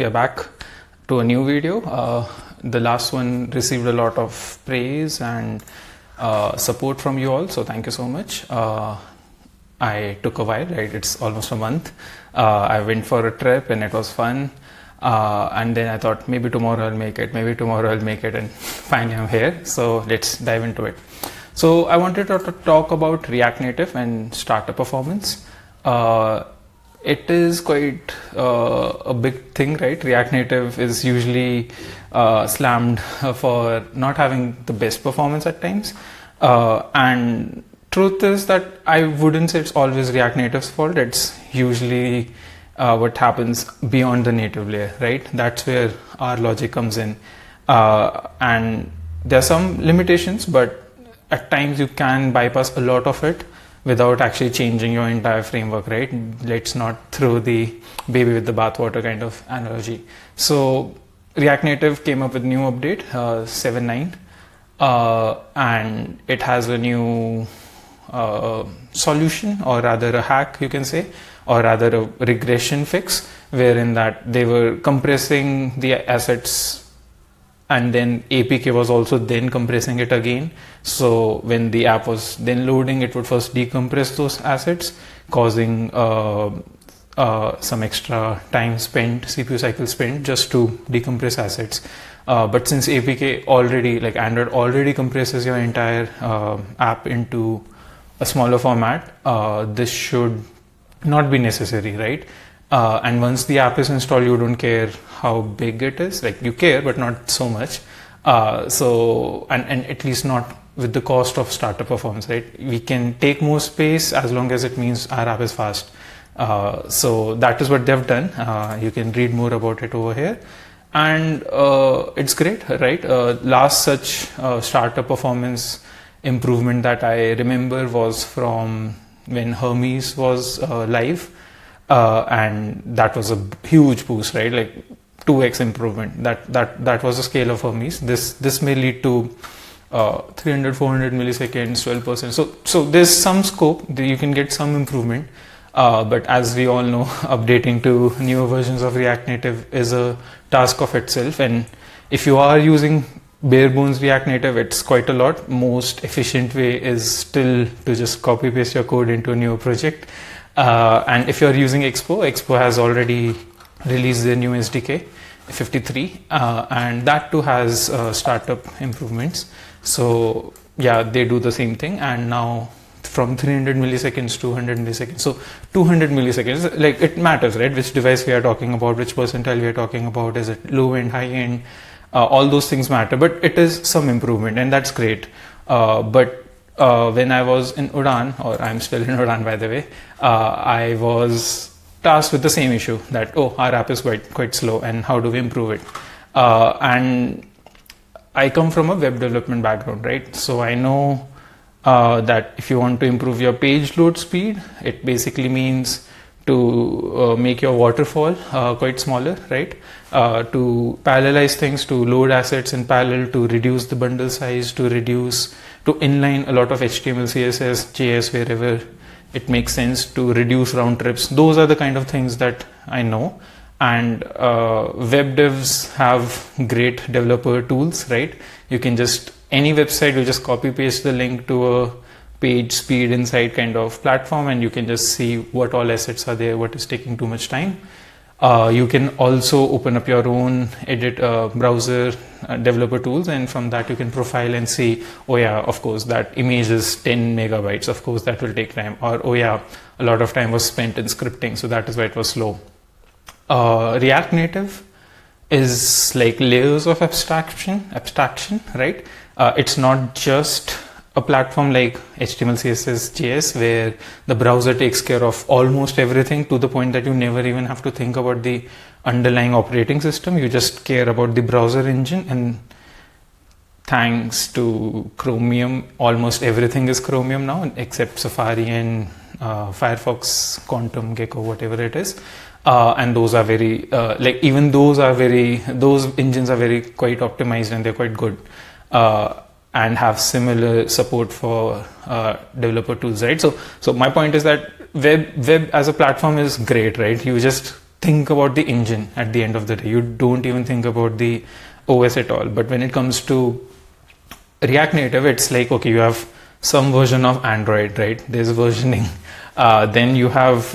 We are back to a new video. The last one received a lot of praise and support from you all, so thank you so much. I took a while, right? It's almost a month. I went for a trip and it was fun. And then I thought maybe tomorrow I'll make it, and finally I'm here. So let's dive into it. So I wanted to talk about React Native and startup performance. It is quite a big thing, right? React Native is usually slammed for not having the best performance at times. And truth is that I wouldn't say it's always React Native's fault. It's usually what happens beyond the native layer, right? That's where our logic comes in. And there are some limitations, but at times you can bypass a lot of it without actually changing your entire framework, right? Let's not throw the baby with the bathwater kind of analogy. So React Native came up with new update 7.9, and it has a new solution, or rather a hack, you can say, or rather a regression fix, wherein that they were compressing the assets and then APK was also then compressing it again. So when the app was then loading, it would first decompress those assets, causing some extra time spent, CPU cycle spent, just to decompress assets. But since APK already, like Android already compresses your entire app into a smaller format, this should not be necessary, right? And once the app is installed, you don't care how big it is. Like, you care, but not so much. And at least not with the cost of startup performance, right? We can take more space as long as it means our app is fast. So that is what they've done. You can read more about it over here. And it's great, right? Last such startup performance improvement that I remember was from when Hermes was live. And that was a huge boost, right? Like 2x improvement. That was the scale of Hermes. This may lead to 300, 400 milliseconds, 12%. So there's some scope. You can get some improvement. But as we all know, updating to newer versions of React Native is a task of itself. And if you are using bare bones React Native, it's quite a lot. Most efficient way is still to just copy paste your code into a newer project. And if you're using Expo has already released their new SDK 53, and that too has startup improvements. So yeah, they do the same thing, and now from 300 milliseconds to 100 milliseconds. So 200 milliseconds, like, it matters, right? Which device we are talking about, which percentile we are talking about, is it low end, high end? All those things matter, but it is some improvement, and that's great. But when I was in Udaan, or I'm still in Udaan by the way, I was tasked with the same issue, that our app is quite slow, and how do we improve it? And I come from a web development background, right? So I know that if you want to improve your page load speed, it basically means to make your waterfall quite smaller, right? To parallelize things, to load assets in parallel, to reduce the bundle size, to inline a lot of HTML, CSS, JS wherever it makes sense, to reduce round trips. Those are the kind of things that I know. And web devs have great developer tools, right? You can just, any website, you just copy paste the link to a page speed insight kind of platform, and you can just see what all assets are there, what is taking too much time. You can also open up your own browser developer tools, and from that you can profile and see, oh yeah, of course that image is 10 megabytes, of course that will take time, or oh yeah, a lot of time was spent in scripting, so that is why it was slow. React Native is like layers of abstraction, right? It's not just a platform like HTML, CSS, JS, where the browser takes care of almost everything, to the point that you never even have to think about the underlying operating system. You just care about the browser engine, and thanks to Chromium, almost everything is Chromium now, except Safari and Firefox, Quantum, Gecko, whatever it is. And those are very, those engines are quite optimized, and they're quite good. And have similar support for developer tools, right? So my point is that web as a platform is great, right? You just think about the engine at the end of the day. You don't even think about the OS at all. But when it comes to React Native, it's like, okay, you have some version of Android, right? There's versioning. Then you have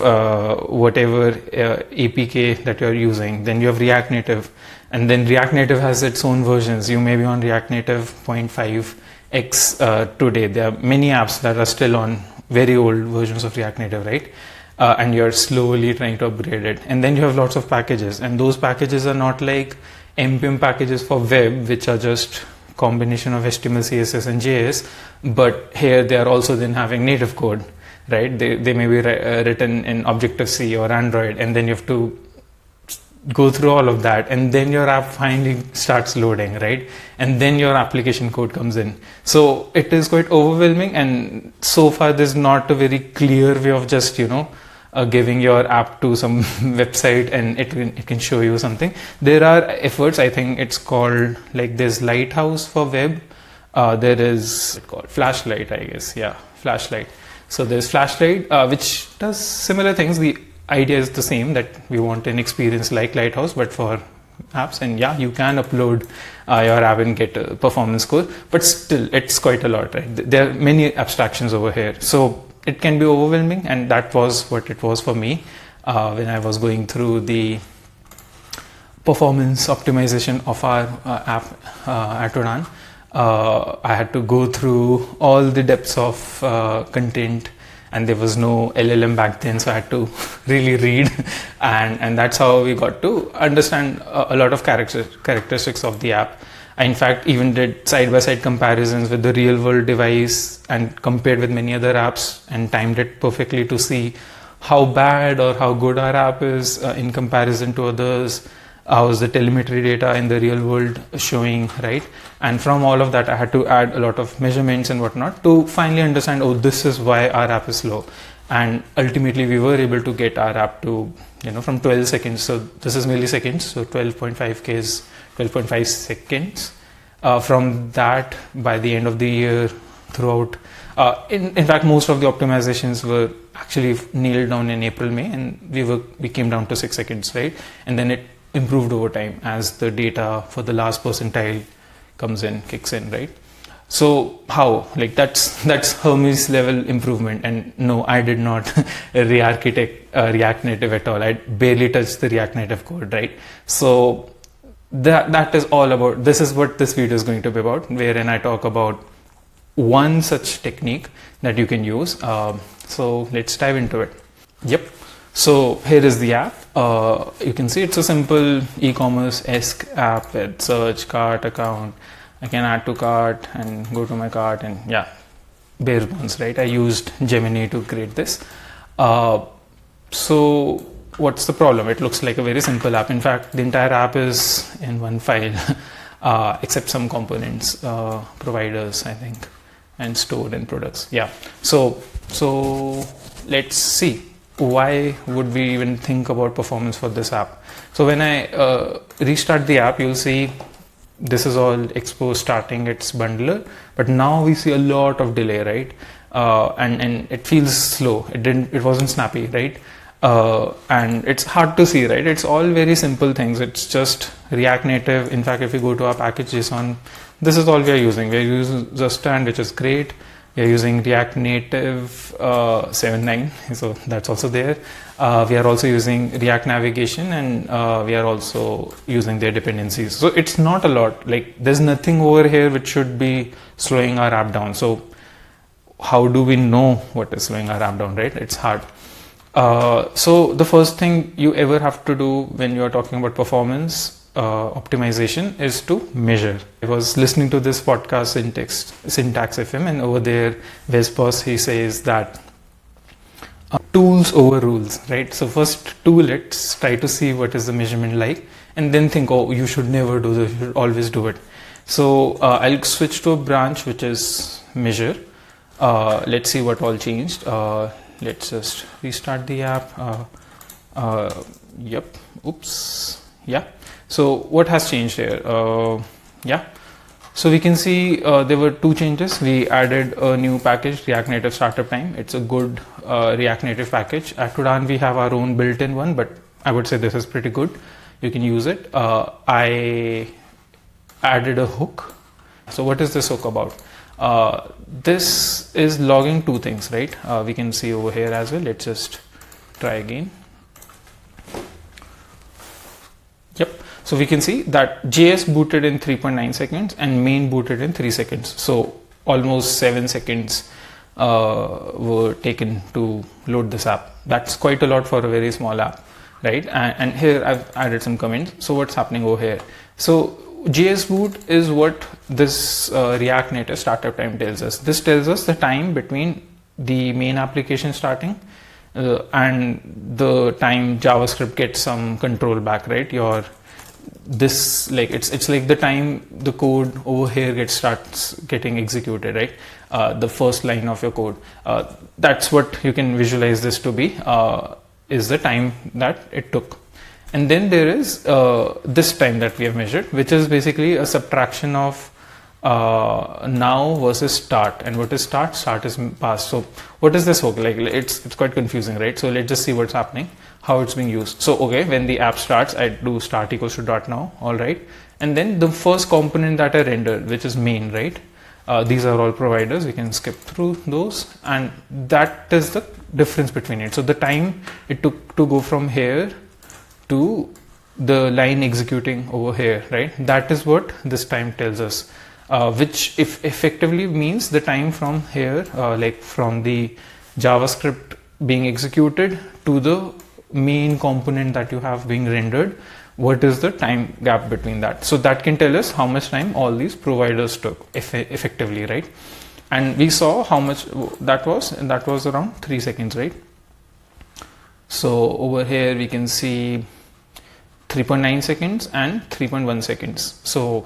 whatever APK that you're using. Then you have React Native. And then React Native has its own versions. You may be on React Native 0.5x today. There are many apps that are still on very old versions of React Native, right? And you're slowly trying to upgrade it. And then you have lots of packages. And those packages are not like npm packages for web, which are just combination of HTML, CSS, and JS. But here they are also then having native code, right? They may be written in Objective-C or Android, and then you have to go through all of that, and then your app finally starts loading, right? And then your application code comes in. So it is quite overwhelming, and so far there's not a very clear way of just, giving your app to some website and it can show you something. There are efforts. I think it's called, like, there's Lighthouse for web. There is called Flashlight, I guess. Yeah, Flashlight. So there's Flashlight, which does similar things. The idea is the same, that we want an experience like Lighthouse, but for apps. And yeah, you can upload your app and get a performance score, but still it's quite a lot, right? There are many abstractions over here. So it can be overwhelming, and that was what it was for me when I was going through the performance optimization of our app at udaan. I had to go through all the depths of content, and there was no LLM back then, so I had to really read, and that's how we got to understand a lot of characteristics of the app. I in fact even did side-by-side comparisons with the real-world device and compared with many other apps and timed it perfectly to see how bad or how good our app is in comparison to others. How is the telemetry data in the real world showing, right? And from all of that, I had to add a lot of measurements and whatnot to finally understand, oh, this is why our app is slow. And ultimately, we were able to get our app to, from 12 seconds. So this is milliseconds. So 12.5K is 12.5 seconds. From that, by the end of the year, throughout, in fact, most of the optimizations were actually nailed down in April, May, and we came down to 6 seconds, right? And then it improved over time as the data for the last percentile kicks in, right? So how? Like that's Hermes level improvement. And no, I did not re-architect React Native at all. I barely touched the React Native code, right? So that is all about, this is what this video is going to be about, wherein I talk about one such technique that you can use. So let's dive into it. Yep. So here is the app. You can see it's a simple e-commerce-esque app with search, cart, account. I can add to cart and go to my cart, and yeah, bare bones, right? I used Gemini to create this. So what's the problem? It looks like a very simple app. In fact, the entire app is in one file, except some components, providers, I think, and stored in products. Yeah. So let's see. Why would we even think about performance for this app? So when I restart the app, you'll see this is all Expo starting its bundler, but now we see a lot of delay, right? And it feels slow. It wasn't snappy, right? And it's hard to see, right? It's all very simple things. It's just React Native. In fact, if we go to our package.json, this is all we are using. We are using Zustand, which is great. We are using React Native 7.9, so that's also there. We are also using React Navigation, and we are also using their dependencies. So it's not a lot. Like, there's nothing over here which should be slowing our app down. So how do we know what is slowing our app down, right? It's hard. So the first thing you ever have to do when you are talking about performance optimization is to measure. I was listening to this podcast Syntax FM, and over there Vespos, he says that tools over rules, right? So first let's try to see what is the measurement like, and then think, oh, you should never do this, you should always do it. So I'll switch to a branch which is measure. Let's see what all changed. Let's just restart the app. Yep. Oops. Yeah. So what has changed here? Yeah. So we can see there were two changes. We added a new package, React Native Startup Time. It's a good React Native package. At udaan we have our own built-in one, but I would say this is pretty good. You can use it. I added a hook. So what is this hook about? This is logging two things, right? We can see over here as well. Let's just try again. Yep. So we can see that JS booted in 3.9 seconds and main booted in 3 seconds. So almost 7 seconds were taken to load this app. That's quite a lot for a very small app, right? And here I've added some comments. So what's happening over here? So JS boot is what this React Native startup time tells us. This tells us the time between the main application starting and the time JavaScript gets some control back, right? It's like the time the code over here starts getting executed, right? The first line of your code. That's what you can visualize this to be, is the time that it took. And then there is this time that we have measured, which is basically a subtraction of now versus start. And what is start? Start is past. So what is this hook? Like it's quite confusing, right? So let's just see what's happening, how it's being used. So okay, when the app starts, I do start equals to dot now, all right. And then the first component that I render, which is main, right? These are all providers. We can skip through those, and that is the difference between it. So the time it took to go from here to the line executing over here, right? That is what this time tells us, which if effectively means the time from here, like from the JavaScript being executed to the main component that you have being rendered. What is the time gap between that? So that can tell us how much time all these providers took effectively, right? And we saw how much that was, and that was around 3 seconds, right? So over here we can see 3.9 seconds and 3.1 seconds. So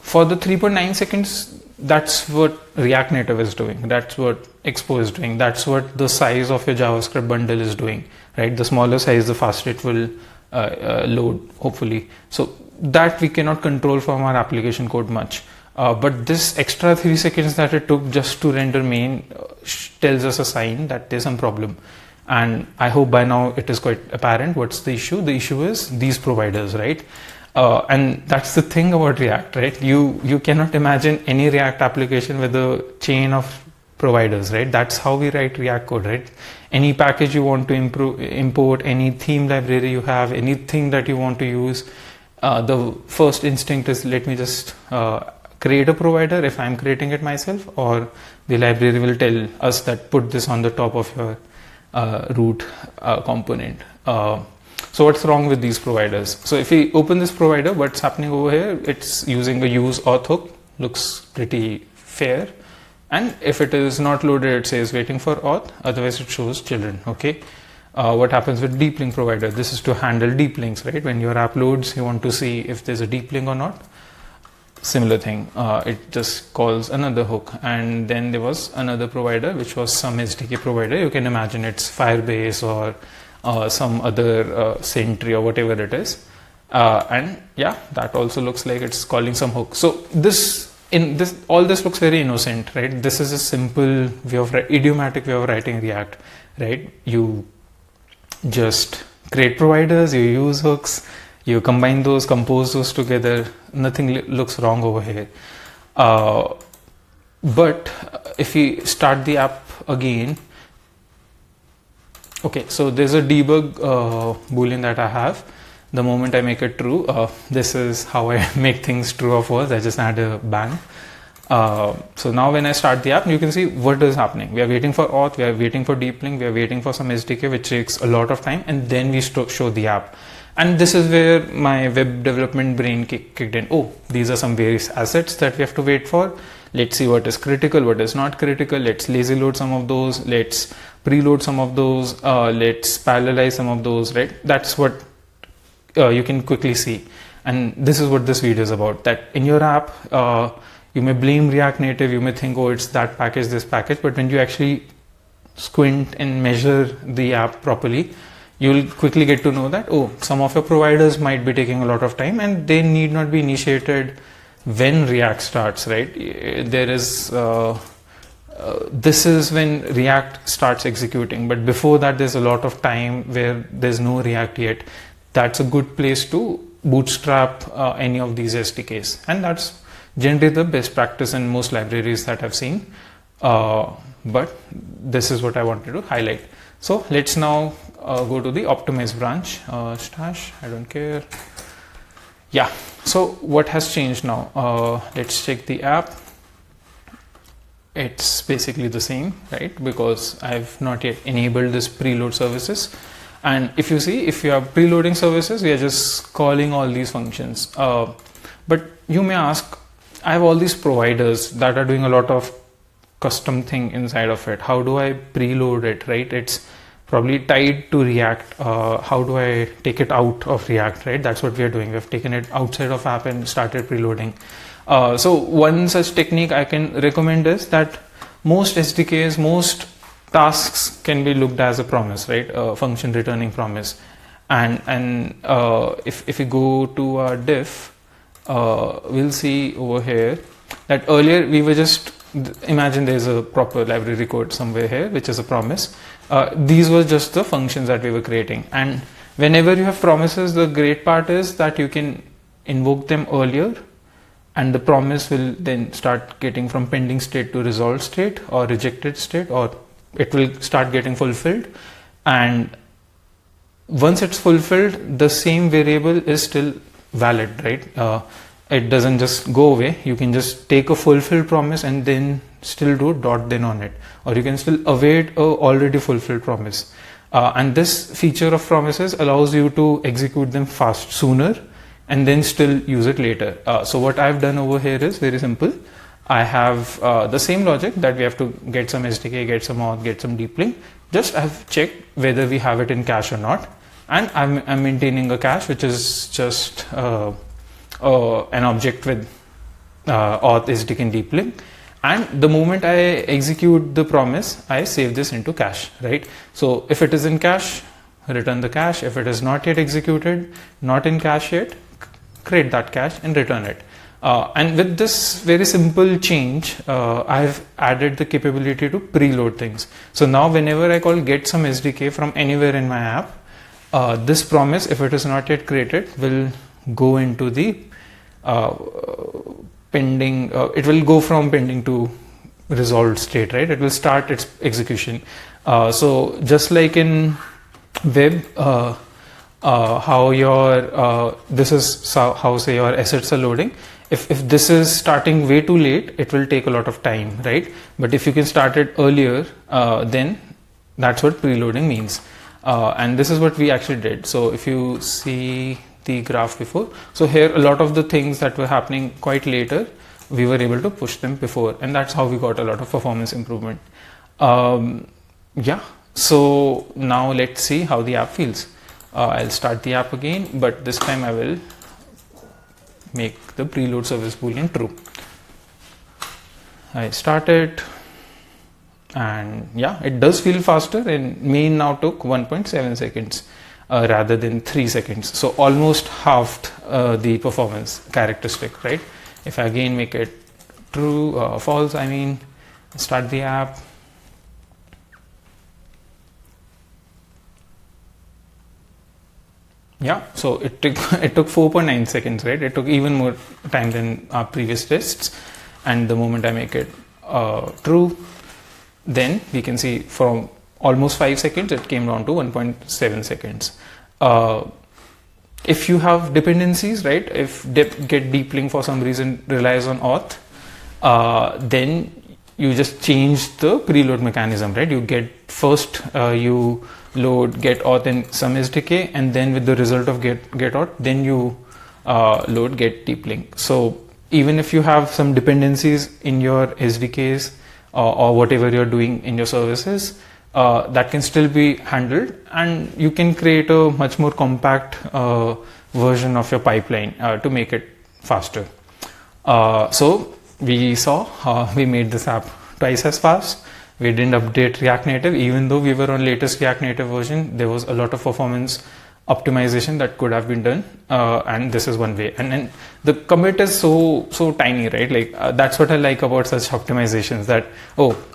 for the 3.9 seconds, that's what React Native is doing. That's what Expo is doing. That's what the size of your JavaScript bundle is doing, right? The smaller size, the faster it will load, hopefully. So that we cannot control from our application code much. But this extra 3 seconds that it took just to render main tells us a sign that there's some problem. And I hope by now it is quite apparent what's the issue. The issue is these providers, right? And that's the thing about React, right? You cannot imagine any React application with a chain of providers, right? That's how we write React code, right? Any package you want to import, any theme library you have, anything that you want to use, the first instinct is let me just create a provider if I'm creating it myself, or the library will tell us that put this on the top of your root component. So what's wrong with these providers? So if we open this provider, what's happening over here? It's using a use auth hook, looks pretty fair. And if it is not loaded, it says waiting for auth, otherwise it shows children, okay? What happens with deep link provider? This is to handle deep links, right? When your app loads, you want to see if there's a deep link or not. Similar thing, it just calls another hook. And then there was another provider, which was some SDK provider. You can imagine it's Firebase or some other Sentry or whatever it is. And yeah, that also looks like it's calling some hook. So all this looks very innocent, right? This is a simple way of idiomatic way of writing React, right? You just create providers, you use hooks, you combine those, compose those together. Nothing looks wrong over here. But if we start the app again, okay, so there's a debug boolean that I have. The moment I make it true, this is how I make things true or false. I just add a bang. So now when I start the app, you can see what is happening. We are waiting for auth, we are waiting for deep link, we are waiting for some SDK, which takes a lot of time, and then we show the app. And this is where my web development brain kicked in. Oh, these are some various assets that we have to wait for. Let's see what is critical, what is not critical. Let's lazy load some of those. Let's preload some of those. Let's parallelize some of those, right? That's what you can quickly see. And this is what this video is about, that in your app, you may blame React Native, you may think, oh, it's that package, this package, but when you actually squint and measure the app properly, you'll quickly get to know that, oh, some of your providers might be taking a lot of time and they need not be initiated when React starts, right? There is this is when React starts executing. But before that, there's a lot of time where there's no React yet. That's a good place to bootstrap any of these SDKs, and that's generally the best practice in most libraries that I've seen. But this is what I wanted to highlight. So let's now go to the optimize branch. Stash, I don't care. Yeah, so what has changed now? Let's check the app. It's basically the same, right? Because I've not yet enabled this preload services. And if you see, if you have preloading services, we are just calling all these functions. But you may ask, I have all these providers that are doing a lot of custom thing inside of it. How do I preload it, right? It's probably tied to React. How do I take it out of React, right? That's what we are doing. We've taken it outside of app and started preloading. So one such technique I can recommend is that most SDKs, most tasks can be looked as a promise, right? A function returning promise. And if we go to our diff, we'll see over here that earlier we were just, imagine there's a proper library code somewhere here, which is a promise. These were just the functions that we were creating. And whenever you have promises, the great part is that you can invoke them earlier, and the promise will then start getting from pending state to resolved state or rejected state, or it will start getting fulfilled. And once it's fulfilled, the same variable is still valid, right? It doesn't just go away. You can just take a fulfilled promise and then still do dot then on it, or you can still await a already fulfilled promise. And this feature of promises allows you to execute them sooner and then still use it later. So what I've done over here is very simple. I have the same logic that we have to get some SDK, get some auth, get some deep link. Just I've checked whether we have it in cache or not, and I'm maintaining a cache which is just an object with auth, SDK, and deep link. And the moment I execute the promise, I save this into cache, right? So if it is in cache, return the cache. If it is not yet executed, not in cache yet, create that cache and return it. And with this very simple change, I've added the capability to preload things. So now whenever I call get some SDK from anywhere in my app, this promise, if it is not yet created, will go into the pending, it will go from pending to resolved state, right? It will start its execution. So just like in web, how your this is how say your assets are loading. If this is starting way too late, it will take a lot of time, right? But if you can start it earlier, then that's what preloading means. And this is what we actually did. So if you see the graph before, so here a lot of the things that were happening quite later, we were able to push them before, and that's how we got a lot of performance improvement. Yeah, so now let's see how the app feels. I'll start the app again, but this time I will make the preload service boolean true. I start it, and yeah, it does feel faster, and main now took 1.7 seconds rather than 3 seconds. So almost halved the performance characteristic, right? If I again make it true, false, I mean, start the app. Yeah, so it took 4.9 seconds, right? It took even more time than our previous tests. And the moment I make it true, then we can see from almost 5 seconds, it came down to 1.7 seconds. If you have dependencies, right? If get deep link for some reason relies on auth, then you just change the preload mechanism, right? You get first you load get auth in some SDK, and then with the result of get auth, then you load get deep link. So even if you have some dependencies in your SDKs or whatever you're doing in your services, that can still be handled, and you can create a much more compact version of your pipeline to make it faster. So we saw we made this app twice as fast. We didn't update React Native, even though we were on latest React Native version. There was a lot of performance optimization that could have been done, and this is one way. And the commit is so tiny, right? Like that's what I like about such optimizations, that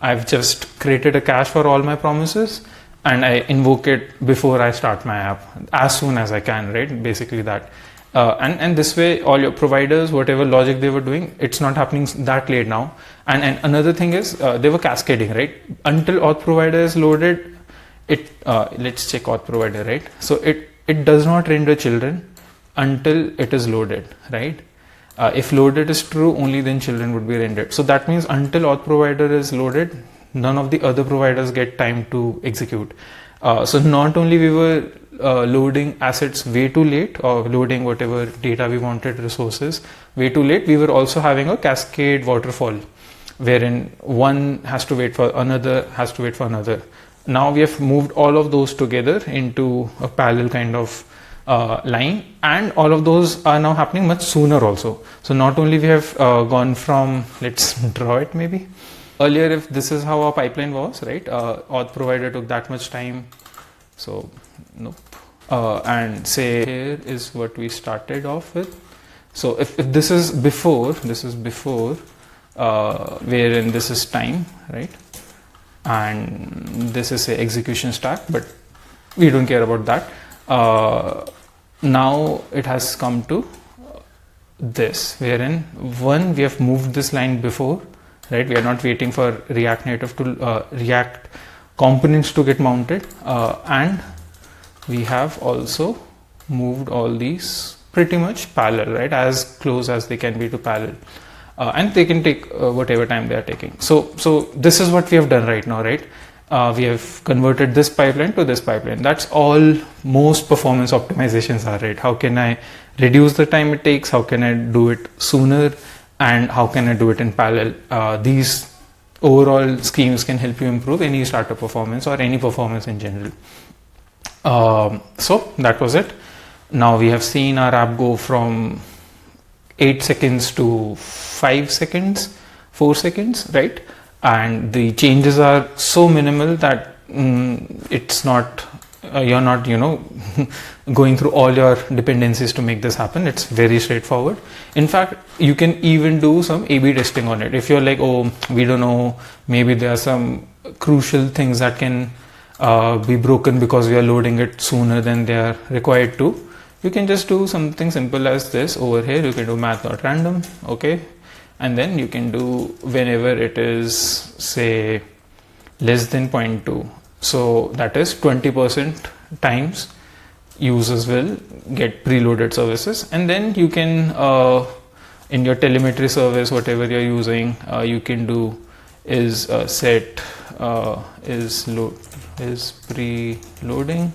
I've just created a cache for all my promises and I invoke it before I start my app as soon as I can, right? Basically that. And this way, all your providers, whatever logic they were doing, it's not happening that late now. And another thing is they were cascading, right? Until auth provider is loaded, let's check auth provider, right? So it does not render children until it is loaded, right? If loaded is true, only then children would be rendered. So that means until auth provider is loaded, none of the other providers get time to execute. So not only we were loading assets way too late, or loading whatever data we wanted, resources way too late, we were also having a cascade waterfall wherein one has to wait for another, has to wait for another. Now we have moved all of those together into a parallel kind of line, and all of those are now happening much sooner also. So not only we have gone from, let's draw it maybe. Earlier, if this is how our pipeline was, right, auth provider took that much time. So nope. And say here is what we started off with. So if this is before, wherein this is time, right? And this is a execution stack, but we don't care about that. Now it has come to this, wherein one, we have moved this line before, right? We are not waiting for React Native to React components to get mounted, and we have also moved all these pretty much parallel, right? As close as they can be to parallel. And they can take whatever time they are taking. So this is what we have done right now, right? We have converted this pipeline to this pipeline. That's all most performance optimizations are, right? How can I reduce the time it takes? How can I do it sooner? And how can I do it in parallel? These overall schemes can help you improve any startup performance or any performance in general. So that was it. Now we have seen our app go from 8 seconds to 5 seconds, 4 seconds, right? And the changes are so minimal that it's not, you're not, going through all your dependencies to make this happen. It's very straightforward. In fact, you can even do some A/B testing on it. If you're like, we don't know, maybe there are some crucial things that can be broken because we are loading it sooner than they are required to. You can just do something simple as this over here. You can do math.random, okay? And then you can do whenever it is, say, less than 0.2. So that is 20% times users will get preloaded services. And then you can, in your telemetry service, whatever you're using, you can do is set is preloading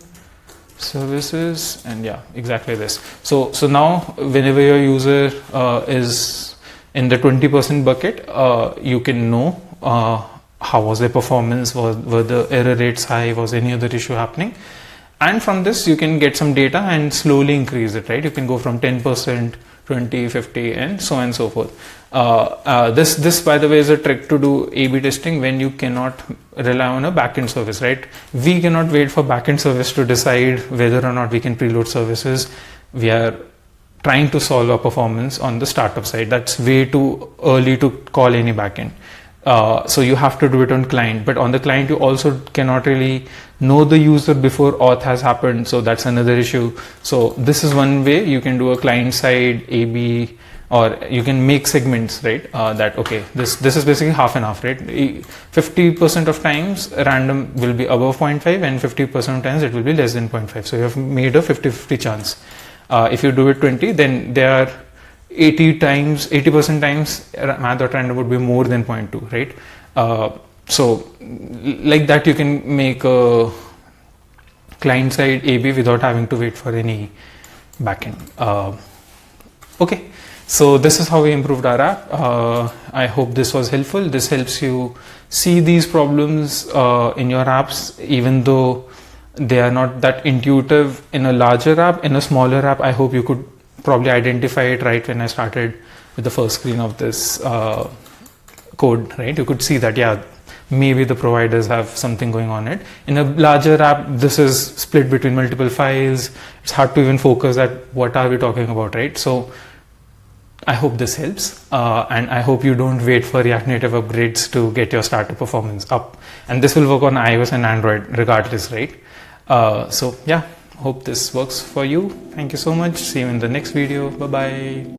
services, and yeah, exactly this. So now whenever your user is in the 20% bucket, you can know how was their performance, were the error rates high, was any other issue happening, and from this you can get some data and slowly increase it, right? You can go from 10%, 20, 50, and so on and so forth. This by the way is a trick to do A/B testing when you cannot rely on a backend service, right? We cannot wait for backend service to decide whether or not we can preload services. We are trying to solve our performance on the startup side. That's way too early to call any backend. So you have to do it on client, but on the client you also cannot really know the user before auth has happened. So that's another issue. So this is one way you can do a client side A/B, or you can make segments, right? That okay, this is basically half and half, right? 50% of times random will be above 0.5 and 50% of times it will be less than 0.5. So you have made a 50-50 chance. If you do it 20, then there are 80% times math.random would be more than 0.2, right? So like that you can make a client side A/B without having to wait for any backend. Okay, so this is how we improved our app. I hope this was helpful. This helps you see these problems in your apps, even though they are not that intuitive in a larger app. In a smaller app, I hope you could probably identify it right when I started with the first screen of this code, right? You could see that, yeah, maybe the providers have something going on it. In a larger app, this is split between multiple files. It's hard to even focus at what are we talking about, right? So I hope this helps, and I hope you don't wait for React Native upgrades to get your startup performance up. And this will work on iOS and Android regardless, right? So yeah, hope this works for you. Thank you so much. See you in the next video. Bye bye.